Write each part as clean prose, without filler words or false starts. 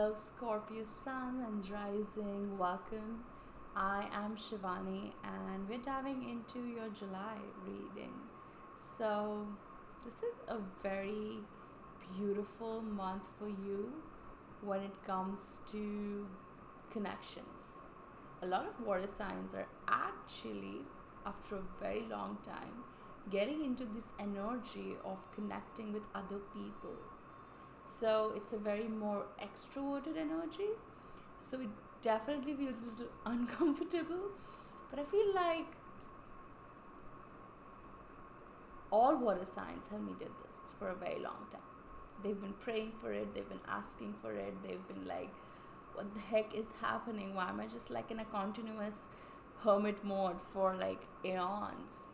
Hello, Scorpio Sun and Rising. Welcome. I am Shivani, and we're diving into your July reading. So, this is a very beautiful month for you when it comes to connections. A lot of water signs are actually, after a very long time, getting into this energy of connecting with other people. So it's a very more extroverted energy, so it definitely feels a little uncomfortable, but I feel like all water signs have needed this for a very long time. They've been praying for it, they've been asking for it, they've been like, what the heck is happening? Why am I just like in a continuous hermit mode for like eons?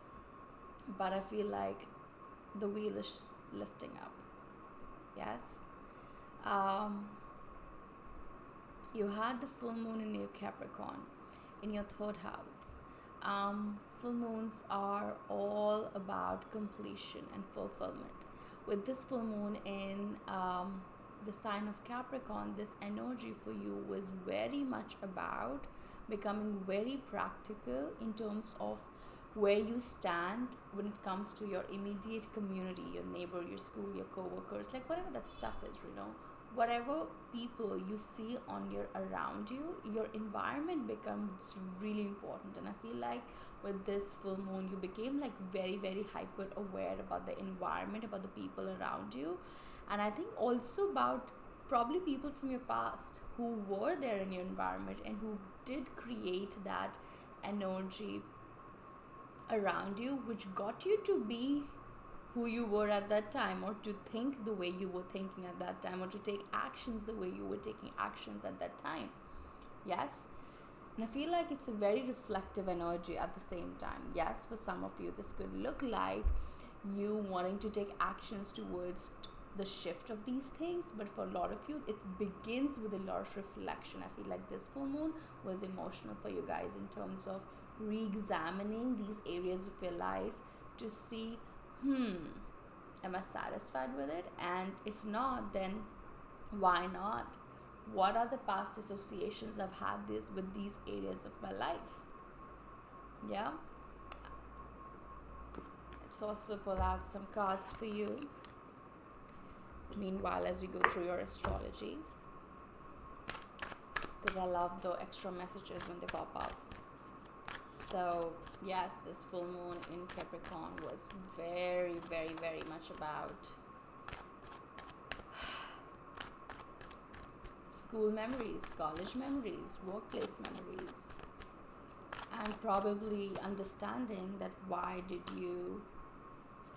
But I feel like the wheel is lifting up. Yes. um you had the full moon in your Capricorn in your third house. Full moons are all about completion and fulfillment. With this full moon in the sign of Capricorn, this energy for you was very much about becoming very practical in terms of where you stand when it comes to your immediate community, your neighbor, your school, your co-workers, like whatever that stuff is, whatever people you see on your around you, your environment becomes really important. And I feel like with this full moon you became like very very hyper aware about the environment, about the people around you, and I think also about probably people from your past who were there in your environment and who did create that energy around you, which got you to be who you were at that time, or to think the way you were thinking at that time, or to take actions the way you were taking actions at that time. Yes. And I feel like it's a very reflective energy at the same time. Yes, for some of you this could look like you wanting to take actions towards the shift of these things, but for a lot of you it begins with a lot of reflection. I feel like this full moon was emotional for you guys in terms of re-examining these areas of your life to see, am I satisfied with it? And if not, then why not? What are the past associations I've had this with these areas of my life? Yeah. Let's also pull out some cards for you. Meanwhile, as we go through your astrology, because I love the extra messages when they pop up. So yes, this full moon in Capricorn was very, very, very much about school memories, college memories, workplace memories, and probably understanding that why did you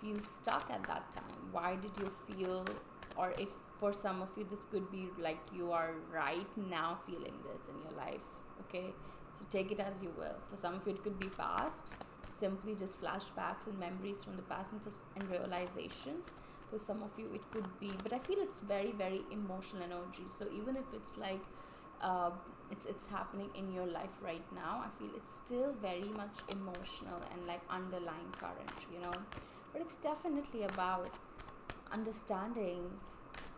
feel stuck at that time? Why did you feel, or if for some of you this could be like you are right now feeling this in your life, okay? So take it as you will. For some of you, it could be past, simply just flashbacks and memories from the past, and realizations. For some of you, it could be, but I feel it's very, very emotional energy. So even if it's like it's happening in your life right now, I feel it's still very much emotional and like underlying current. But it's definitely about understanding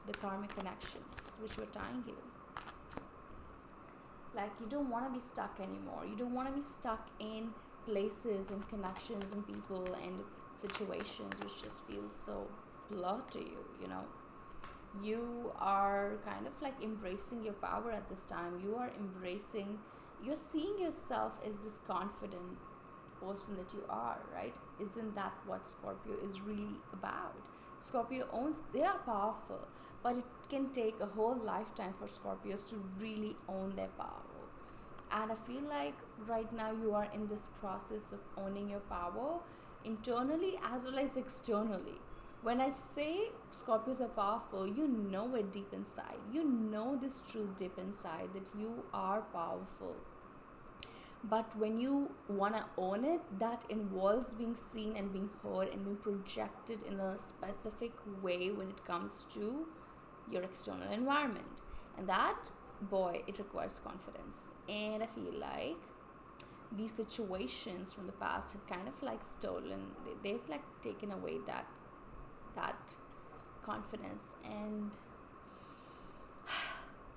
the karmic connections which were tying you. Like, you don't want to be stuck anymore. You don't want to be stuck in places and connections and people and situations which just feel so blur to you. You are kind of like embracing your power at this time. You're seeing yourself as this confident person that you are, right? Isn't that what Scorpio is really about? Scorpio owns, they are powerful, but it can take a whole lifetime for Scorpios to really own their power. And I feel like right now you are in this process of owning your power internally as well as externally. When I say Scorpios are powerful, you know it deep inside. You know this truth deep inside that you are powerful. But when you want to own it, that involves being seen and being heard and being projected in a specific way when it comes to your external environment. And that, boy, it requires confidence. And I feel like these situations from the past have kind of like stolen, they've like taken away that confidence. And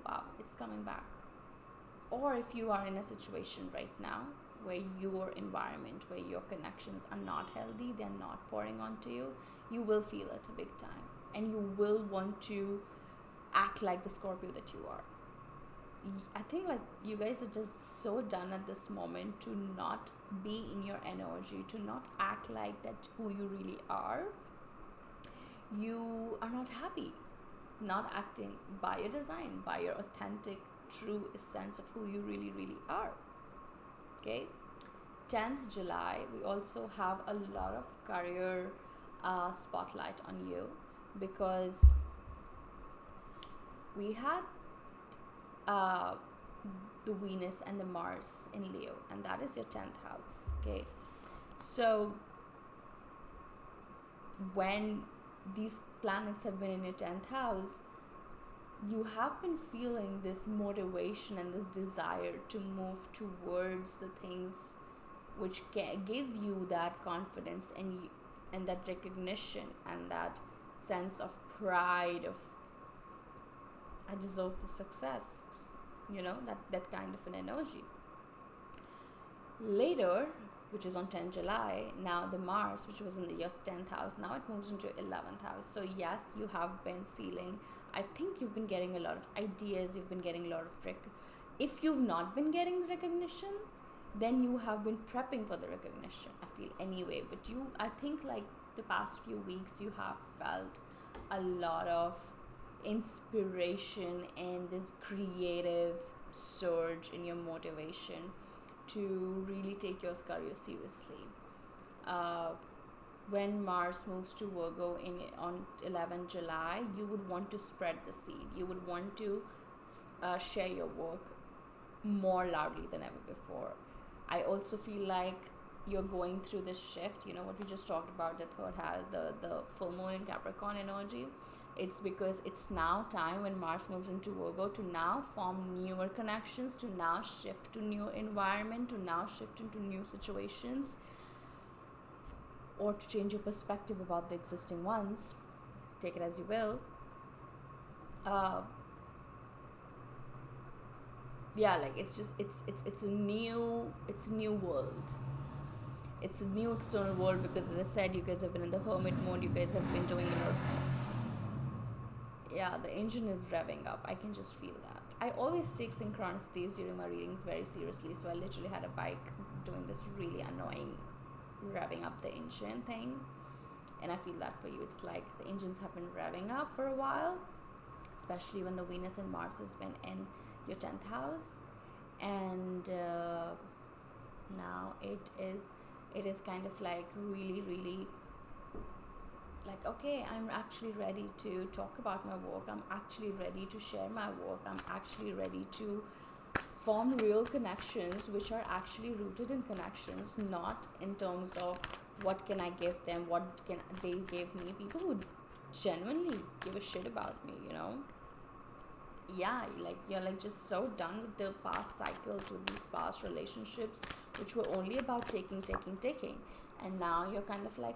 wow, coming back. Or if you are in a situation right now where your environment, where your connections are not healthy, they're not pouring onto you, you will feel it a big time. And you will want to act like the Scorpio that you are. I think like you guys are just so done at this moment to not be in your energy, to not act like that who you really are. You are not happy, not acting by your design, by your authentic, true sense of who you really, really are. Okay, 10th July, we also have a lot of career spotlight on you, because we had uh, the Venus and the Mars in Leo, and that is your 10th house. Okay, so when these planets have been in your 10th house, you have been feeling this motivation and this desire to move towards the things which can give you that confidence and that recognition and that sense of pride of, I deserve the success, that kind of an energy. Later, which is on 10 July, now the Mars, which was in your 10th house, now it moves into 11th house. So yes, you have been feeling, I think you've been getting a lot of ideas, you've been getting a lot of if you've not been getting the recognition, then you have been prepping for the recognition, I feel, anyway. But I think like the past few weeks, you have felt a lot of inspiration and this creative surge in your motivation to really take your career seriously. When Mars moves to Virgo on 11 July, you would want to spread the seed. You would want to share your work more loudly than ever before. I also feel like you're going through this shift, what we just talked about, the third house, the full moon in Capricorn energy. It's because it's now time, when Mars moves into Virgo, to now form newer connections, to now shift to new environment, to now shift into new situations, or to change your perspective about the existing ones. Take it as you will. Like it's a new world. It's a new external world, because as I said, you guys have been in the hermit mode. You guys have been doing the engine is revving up. I can just feel that. I always take synchronicities during my readings very seriously, so I literally had a bike doing this really annoying revving up the engine thing, and I feel that for you. It's like the engines have been revving up for a while, especially when the Venus and Mars has been in your 10th house, and now it is kind of like really, really like, okay, I'm actually ready to talk about my work. I'm actually ready to share my work. I'm actually ready to form real connections, which are actually rooted in connections, not in terms of what can I give them, what can they give me. People who genuinely give a shit about me, like you're like just so done with the past cycles, with these past relationships, which were only about taking, and now you're kind of like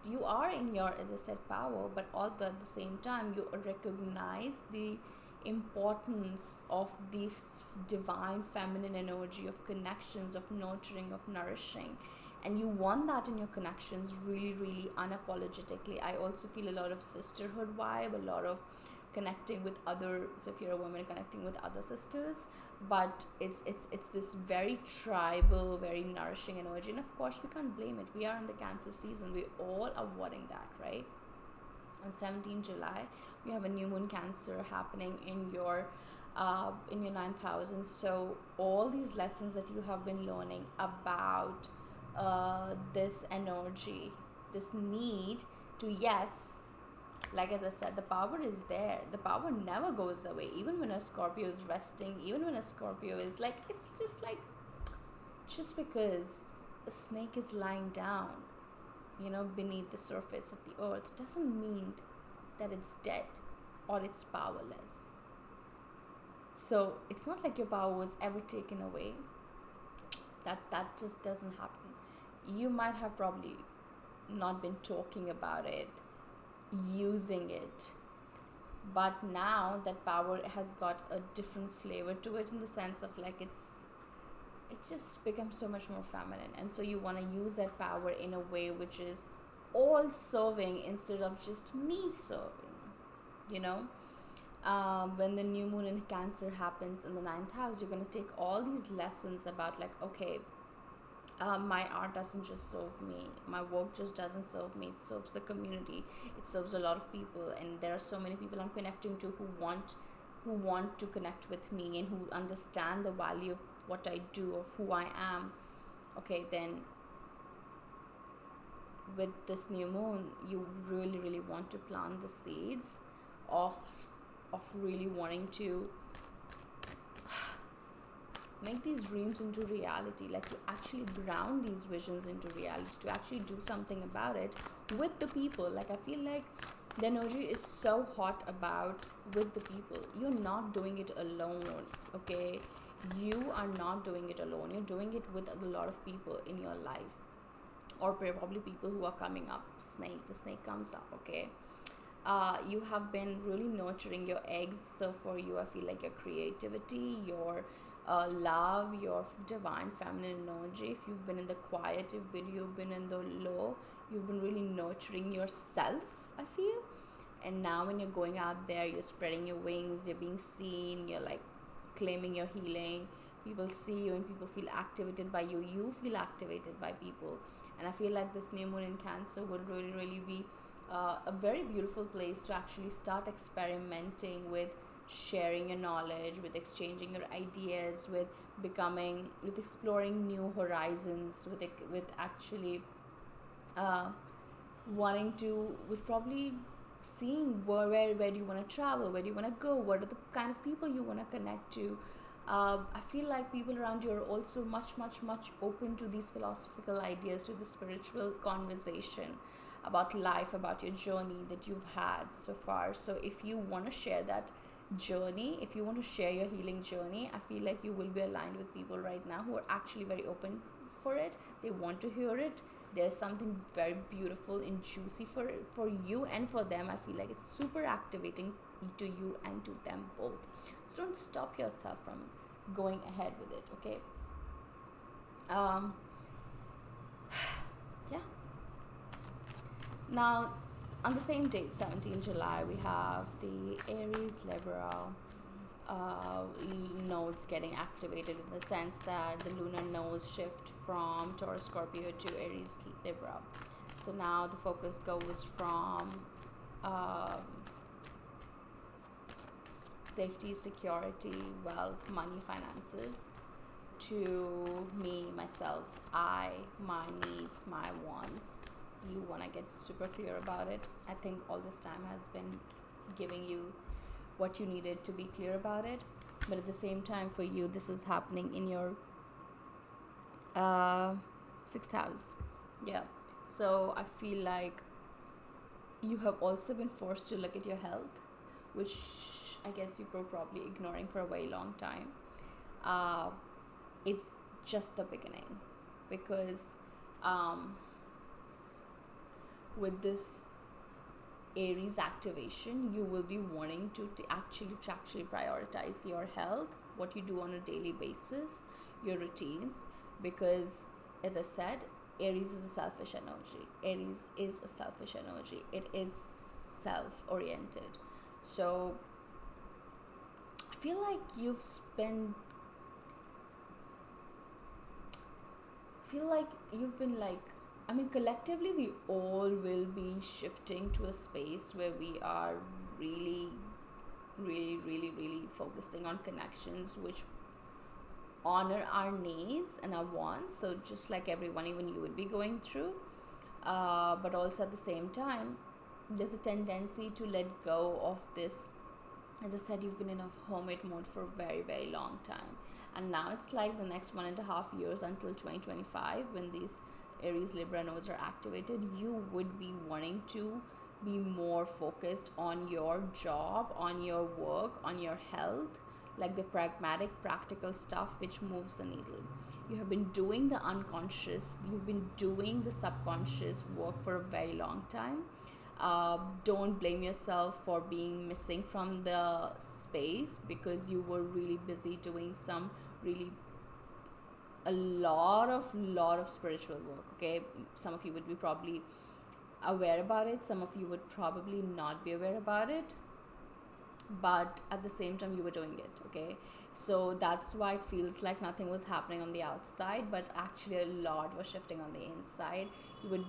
you are in your, as I said, power, but all at the same time you recognize the importance of this divine feminine energy of connections, of nurturing, of nourishing, and you want that in your connections really, really unapologetically. I also feel a lot of sisterhood vibe, a lot of connecting with others, if you're a woman, connecting with other sisters, but it's this very tribal, very nourishing energy. And of course we can't blame it, we are in the Cancer season, we all are wanting that, right? On 17 July, we have a new moon Cancer happening in your 9th house, and so all these lessons that you have been learning about this energy, this need to, yes, like as I said, the power is there. The power never goes away. Even when a Scorpio is resting, even when a Scorpio is like, it's just like, just because a snake is lying down, beneath the surface of the earth, doesn't mean that it's dead or it's powerless. So it's not like your power was ever taken away. That just doesn't happen. You might have probably not been talking about it, using it, But now that power has got a different flavor to it, in the sense of like it's just become so much more feminine, and so you want to use that power in a way which is all serving instead of just me serving, you know. When the new moon in Cancer happens in the ninth house, you're going to take all these lessons about like, okay, my art doesn't just serve me, my work just doesn't serve me, it serves the community, it serves a lot of people, and there are so many people I'm connecting to who want to connect with me and who understand the value of what I do, of who I am. Okay, then with this new moon, you really really want to plant the seeds of really wanting to make these dreams into reality, like to actually ground these visions into reality, to actually do something about it with the people. Like I feel like the energy is so hot about with the people. You're not doing it alone, okay? You are not doing it alone, you're doing it with a lot of people in your life, or probably people who are coming up. The snake comes up, okay? You have been really nurturing your eggs. So for you, I feel like your creativity, your love, your divine feminine energy, if you've been in the quiet, you've been in the low, you've been really nurturing yourself, I feel. And now when you're going out there, you're spreading your wings, you're being seen, you're like claiming your healing. People see you and people feel activated by you, you feel activated by people. And I feel like this new moon in Cancer would really really be a very beautiful place to actually start experimenting with sharing your knowledge, with exchanging your ideas, with exploring new horizons, with actually wanting to, with probably seeing where do you want to travel, where do you want to go, what are the kind of people you want to connect to. I feel like people around you are also much open to these philosophical ideas, to the spiritual conversation about life, about your journey that you've had so far. So if you want to share that journey, if you want to share your healing journey, I feel like you will be aligned with people right now who are actually very open for it. They want to hear it. There's something very beautiful and juicy for you and for them. I feel like it's super activating to you and to them both. So don't stop yourself from going ahead with it, okay? Yeah. Now, on the same date, 17 July, we have the Aries Libra nodes getting activated, in the sense that the lunar nodes shift from Taurus Scorpio to Aries Libra. So now the focus goes from safety, security, wealth, money, finances, to me, myself, my needs, my wants. You want to get super clear about it. I think all this time has been giving you what you needed to be clear about it. But at the same time, for you, this is happening in your sixth house. Yeah. So I feel like you have also been forced to look at your health, which I guess you were probably ignoring for a very long time. It's just the beginning, because with this Aries activation, you will be wanting to actually prioritize your health, what you do on a daily basis, your routines, because as I said, Aries is a selfish energy. Aries is a selfish energy. It is self-oriented. So I feel like you've been like, I mean, collectively, we all will be shifting to a space where we are really, really, really, really focusing on connections which honor our needs and our wants. So just like everyone, even you would be going through. But also at the same time, there's a tendency to let go of this. As I said, you've been in a hermit mode for a very, very long time. And now it's like the next 1.5 years until 2025, when these Aries Libra nodes are activated, you would be wanting to be more focused on your job, on your work, on your health, like the pragmatic, practical stuff which moves the needle. You have been doing the unconscious, you've been doing the subconscious work for a very long time. Don't blame yourself for being missing from the space, because you were really busy doing some really a lot of spiritual work. Okay, some of you would be probably aware about it, some of you would probably not be aware about it, but at the same time you were doing it. Okay, so that's why it feels like nothing was happening on the outside, but actually a lot was shifting on the inside. You were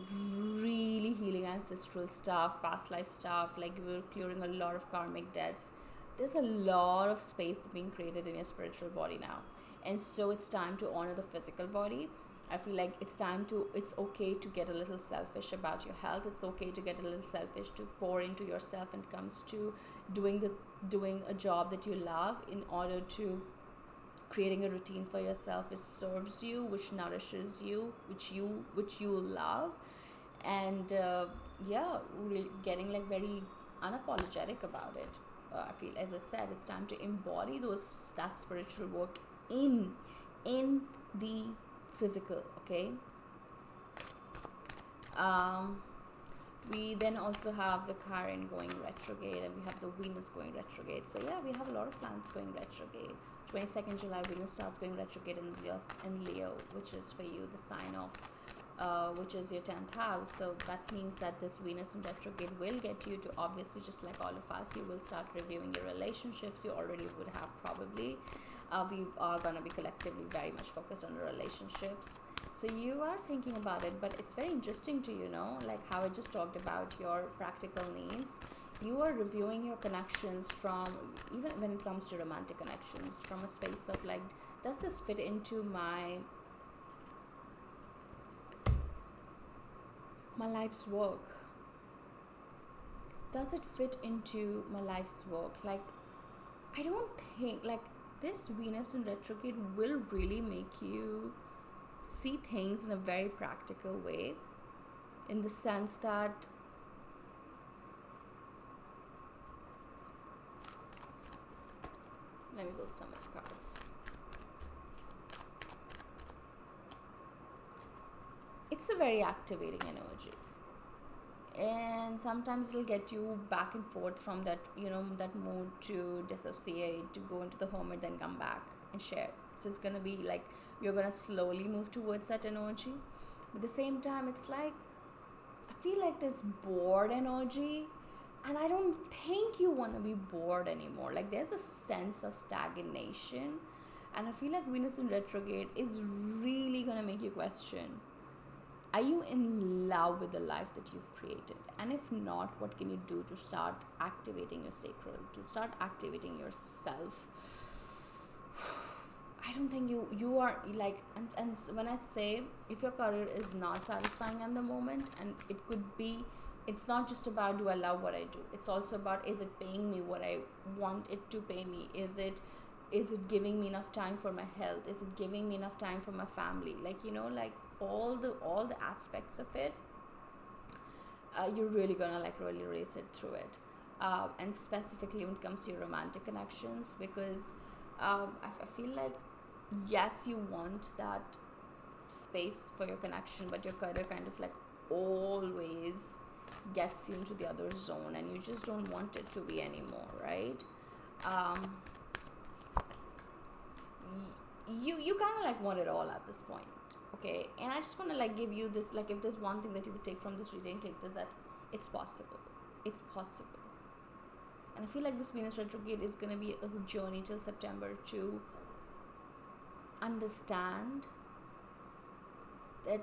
really healing ancestral stuff, past life stuff, like you were clearing a lot of karmic debts. There's a lot of space being created in your spiritual body now, and so it's time to honor the physical body. I feel like it's okay to get a little selfish about your health. It's okay to get a little selfish, to pour into yourself when it comes to doing a job that you love, in order to creating a routine for yourself which serves you, which nourishes you, which you love. And yeah, really getting like very unapologetic about it. I feel, as I said, it's time to embody that spiritual work in the physical. Okay, we then also have the Chiron going retrograde, and we have the Venus going retrograde. So yeah, we have a lot of planets going retrograde. 22nd July, Venus starts going retrograde in Leo, which is for you the sign of which is your 10th house. So that means that this Venus in retrograde will get you to, obviously, just like all of us, you will start reviewing your relationships. You already would have probably. We are going to be collectively very much focused on the relationships. So you are thinking about it, but it's very interesting to, like how I just talked about your practical needs. You are reviewing your connections from, even when it comes to romantic connections, from a space of like, does this fit into my life's work? Does it fit into my life's work? Like, I don't think, like, this Venus in retrograde will really make you see things in a very practical way, in the sense that let me pull some of the cards. It's a very activating energy, and sometimes it'll get you back and forth from that, that mood to dissociate, to go into the hermit, then come back and share. So it's gonna be like you're gonna slowly move towards that energy. But at the same time, it's like I feel like this bored energy, and I don't think you want to be bored anymore. Like, there's a sense of stagnation, and I feel like Venus in retrograde is really gonna make you question, are you in love with the life that you've created? And if not, what can you do to start activating your sacral, to start activating yourself? I don't think you are like, and when I say, if your career is not satisfying at the moment, and it could be, it's not just about, do I love what I do, it's also about, is it paying me what I want it to pay me? Is it giving me enough time for my health? Is it giving me enough time for my family? Like, like all the aspects of it, you're really gonna like really sit through it, and specifically when it comes to your romantic connections, because I feel like, yes, you want that space for your connection, but your career kind of like always gets you into the other zone, and you just don't want it to be anymore, right? You kind of like want it all at this point. Okay, and I just want to like give you this, like, if there's one thing that you would take from this reading, take this, that it's possible. And I feel like this Venus retrograde is going to be a journey till September to understand that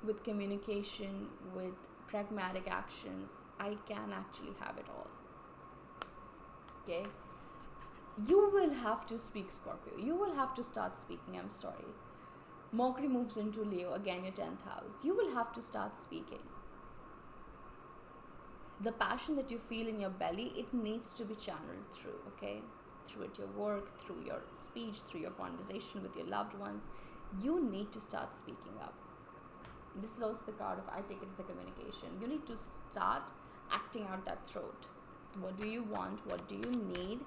with communication, with pragmatic actions, I can actually have it all. Okay, you will have to speak, Scorpio. You will have to start speaking. I'm sorry. Mercury moves into Leo, again your 10th house. You will have to start speaking. The passion that you feel in your belly, it needs to be channeled through, okay? Through your work, through your speech, through your conversation with your loved ones. You need to start speaking up. This is also the card of, I take it as a communication. You need to start acting out that throat. What do you want? What do you need?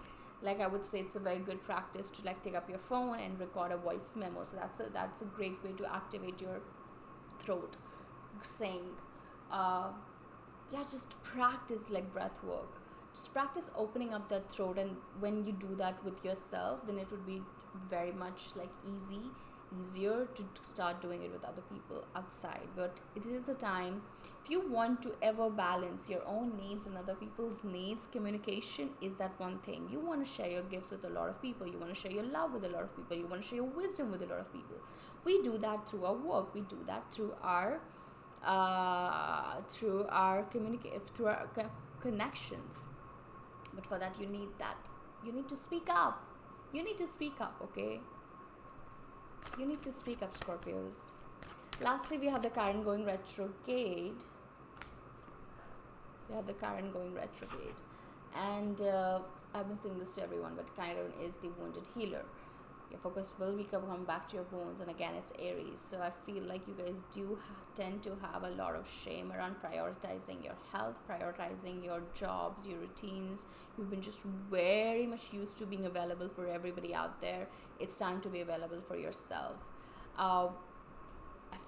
Like, I would say it's a very good practice to like take up your phone and record a voice memo. So that's a great way to activate your throat, saying Yeah, just practice like breath work. Just practice opening up that throat, and when you do that with yourself, then it would be very much like easier to start doing it with other people outside. But it is a time, if you want to ever balance your own needs and other people's needs, communication is that one thing. You want to share your gifts with a lot of people, you want to share your love with a lot of people, you want to share your wisdom with a lot of people. We do that through our work, we do that through our connections. But for that, you need to speak up. You need to speak up, okay? You need to speak up, Scorpios. Lastly, we have the Chiron going retrograde. And I've been saying this to everyone, but Chiron is the wounded healer. Your focus will be coming back to your wounds, and again, it's Aries. So I feel like you guys do tend to have a lot of shame around prioritizing your health, prioritizing your jobs, your routines. You've been just very much used to being available for everybody out there. It's time to be available for yourself. I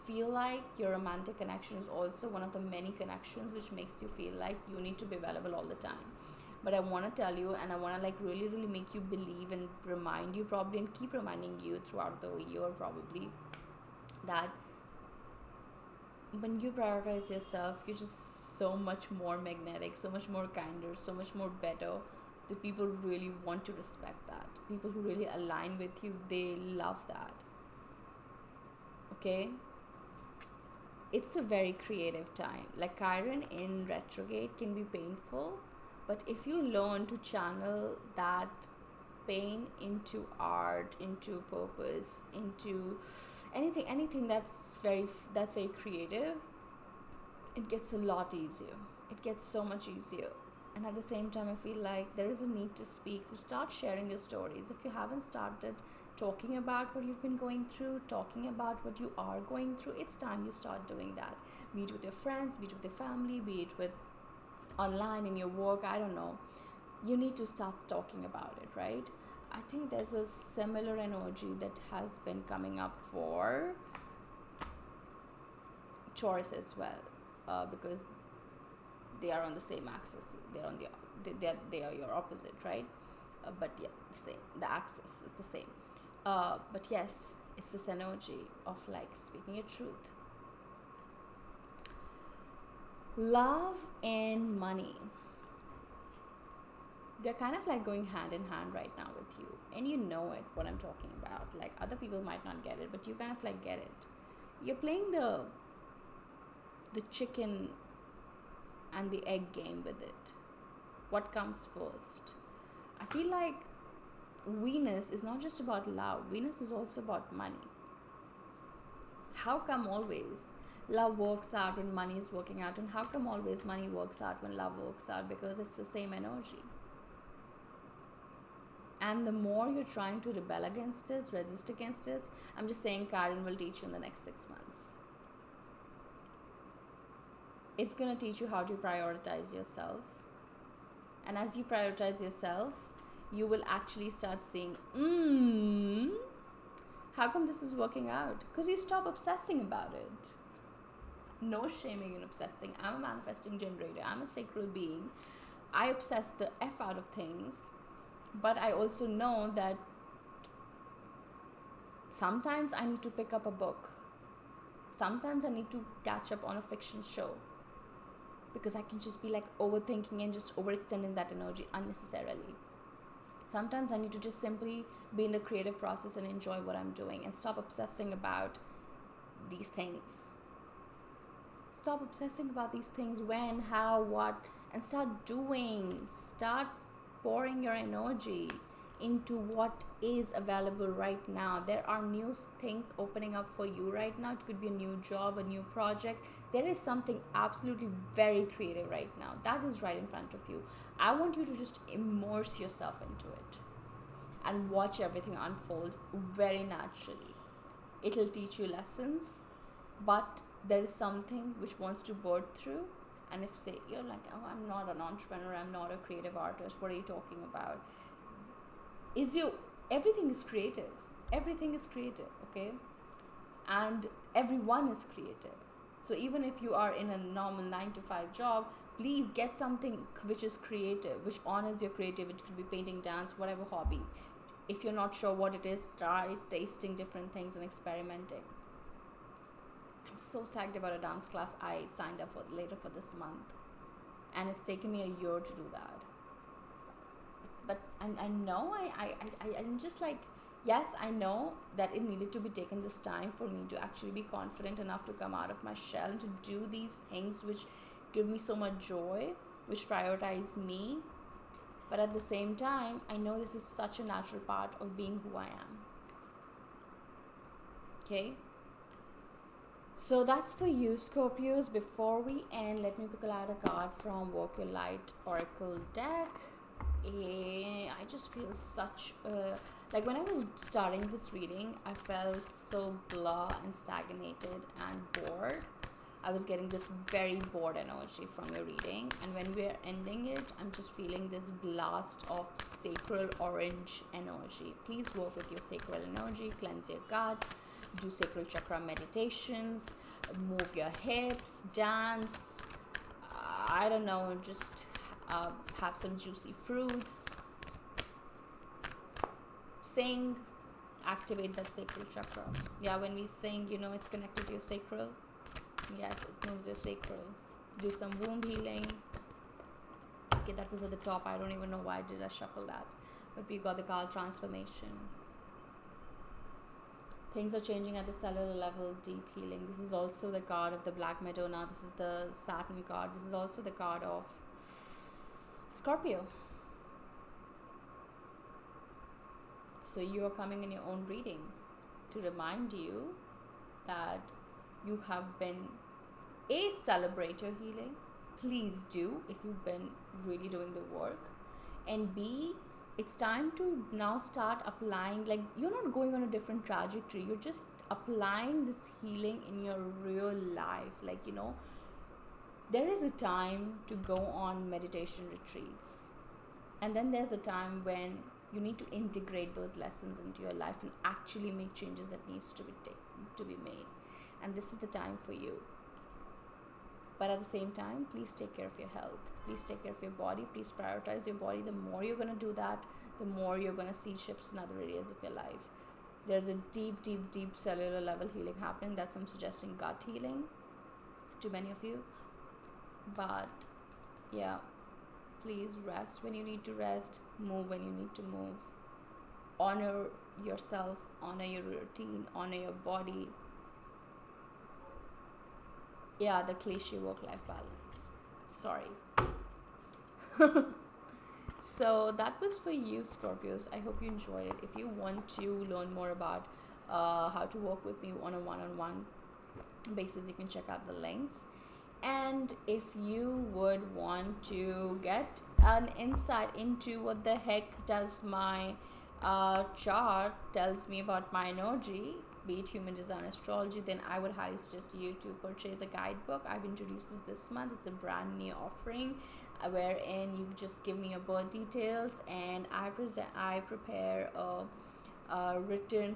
feel like your romantic connection is also one of the many connections which makes you feel like you need to be available all the time. But I want to tell you, and I want to like really make you believe and remind you, probably, and keep reminding you throughout the year probably, that when you prioritize yourself, you're just so much more magnetic, so much more kinder, so much more better. The people really want to respect that. People who really align with you, they love that. Okay, it's a very creative time. Like Chiron in retrograde can be painful, but if you learn to channel that pain into art, into purpose, into anything that's very creative, it gets a lot easier. It gets so much easier. And at the same time, I feel like there is a need to speak, to start sharing your stories. If you haven't started talking about what you've been going through, talking about what you are going through, it's time you start doing that. Be it with your friends, be it with your family, be it with online in your work, I don't know. You need to start talking about it, right? I think there's a similar energy that has been coming up for Taurus as well, because they are on the same axis. They're on they are your opposite, right? But yeah, the same. The axis is the same. But yes, it's this energy of like speaking your truth. Love and money, they're kind of like going hand in hand right now with you, and you know it, what I'm talking about. Like other people might not get it, but you kind of like get it. You're playing the chicken and the egg game with it. What comes first? I feel like Venus is not just about love, Venus is also about money. How come always love works out when money is working out, and how come always money works out when love works out? Because it's the same energy. And the more you're trying to rebel against it, resist against it, I'm just saying Chiron will teach you in the next 6 months. It's going to teach you how to prioritize yourself. And as you prioritize yourself, you will actually start seeing, how come this is working out? Because you stop obsessing about it. No shaming in obsessing. I'm a manifesting generator. I'm a sacral being. I obsess the F out of things. But I also know that sometimes I need to pick up a book. Sometimes I need to catch up on a fiction show. Because I can just be like overthinking and just overextending that energy unnecessarily. Sometimes I need to just simply be in the creative process and enjoy what I'm doing and stop obsessing about these things. Stop obsessing about these things, when, how, what, and start doing. Start pouring your energy into what is available right now. There are new things opening up for you right now. It could be a new job, a new project. There is something absolutely very creative right now that is right in front of you. I want you to just immerse yourself into it and watch everything unfold very naturally. It'll teach you lessons, but there is something which wants to birth through. And if say you're like, oh, I'm not an entrepreneur, I'm not a creative artist, what are you talking about? Everything is creative. Everything is creative, okay? And everyone is creative. So even if you are in a normal 9 to 5 job, Please get something which is creative, which honors your creativity. It could be painting, dance, whatever hobby. If you're not sure what it is, try tasting different things and experimenting. I'm so psyched about a dance class I signed up for later for this month, and it's taken me a year to do that. But I know I'm just like, yes, I know that it needed to be taken this time for me to actually be confident enough to come out of my shell and to do these things which give me so much joy, which prioritize me. But at the same time, I know this is such a natural part of being who I am. Okay? So that's for you, Scorpios. Before we end, let me pick out a card from Walk Your Light Oracle deck. I just feel such like when I was starting this reading, I felt so blah and stagnated and bored. I was getting this very bored energy from your reading, and when we are ending it, I'm just feeling this blast of sacral orange energy. Please work with your sacral energy, cleanse your gut, do sacral chakra meditations, move your hips, dance, I don't know, just have some juicy fruits, sing, activate that sacral chakra. Yeah, when we sing, it's connected to your sacral. Yes, it moves your sacral. Do some wound healing. Okay, that was at the top. I don't even know why did I shuffle that. But we got the card transformation. Things are changing at the cellular level, deep healing. This is also the card of the Black Madonna. This is the Saturn card. This is also the card of Scorpio. So you are coming in your own reading to remind you that you have been celebrate your healing. Please do, if you've been really doing the work. And B, it's time to now start applying, like you're not going on a different trajectory, you're just applying this healing in your real life. Like, there is a time to go on meditation retreats, and then there's a time when you need to integrate those lessons into your life and actually make changes that needs to be made. And this is the time for you. But at the same time, please take care of your health. Please take care of your body. Please prioritize your body. The more you're going to do that, the more you're going to see shifts in other areas of your life. There's a deep, deep, deep cellular level healing happening. That's I'm suggesting gut healing to many of you. But yeah, please rest when you need to rest. Move when you need to move. Honor yourself. Honor your routine. Honor your body. Yeah, the cliche work-life balance. Sorry. So that was for you, Scorpios. I hope you enjoyed it. If you want to learn more about how to work with me on a one-on-one basis, you can check out the links. And if you would want to get an insight into what the heck does my chart tells me about my energy, be it human design astrology, then I would highly suggest you to purchase a guidebook. I've introduced this month. It's a brand new offering wherein you just give me your birth details, and I prepare a written,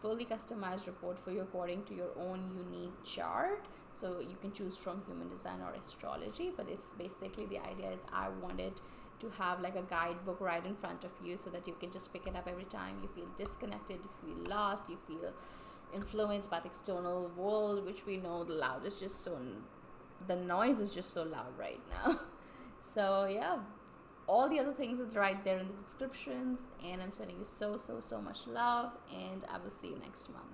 fully customized report for you according to your own unique chart. So you can choose from human design or astrology, but it's basically, the idea is I wanted to have like a guidebook right in front of you so that you can just pick it up every time you feel disconnected, you feel lost, you feel influenced by the external world, which we know the noise is just so loud right now. So yeah, all the other things is right there in the descriptions, and I'm sending you so much love, and I will see you next month.